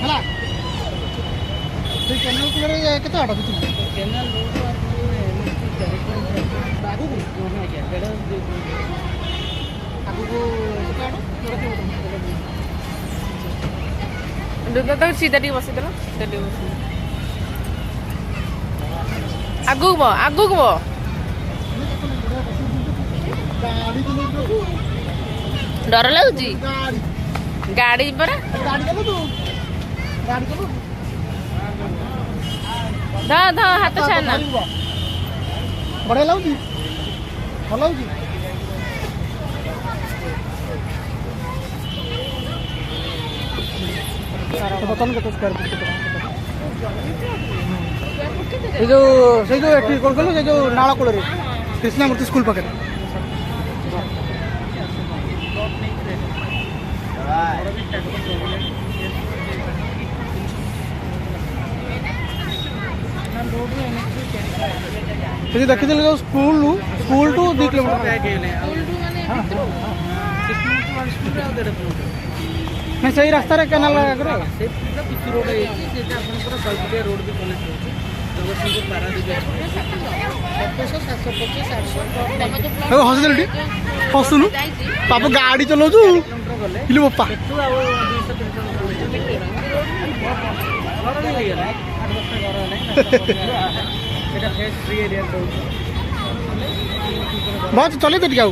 ହେଲା ସେଇ କେନାଲ କୂଳରେ କେତେ ବାଟ ଭିତରୁ କେନାଲ ଆଗକୁ ଆଗକୁ ସିଧା ଟିକେ ବସିଦେଲ ଆଗକୁ ଆଗକୁ ଡର ଲାଗୁଛି ଗାଡି ପରା ଧ ହାତ ଛାଡନା ବଢିଆ ଲାଗୁଛି ଭଲ ଲାଗୁଛି ବର୍ତ୍ତମାନ କେତେ ସ୍କୋୟାର ଫୁଟ ସେଇ ଯୋଉ ଏଠି କଣ କହିଲୁ ସେଇ ଯୋଉ ନାଳ କୂଳରେ କୃଷ୍ଣାମୂର୍ତ୍ତି ସ୍କୁଲ ପାଖରେ ସେଠି ଦେଖିଥିଲେ ଯୋଉ ସ୍କୁଲ ଟୁ 2 କିଲୋମିଟର ନାଇଁ ସେଇ ରାସ୍ତାରେ କେନାଲ ଆଗରେ ହସିଦେଲୁ ହସୁନୁ ବାପା ଗାଡି ଚଲାଉଛୁ ବାପା ବହୁତ ଚଲେଇ ତ ଟିକେ ଆଉ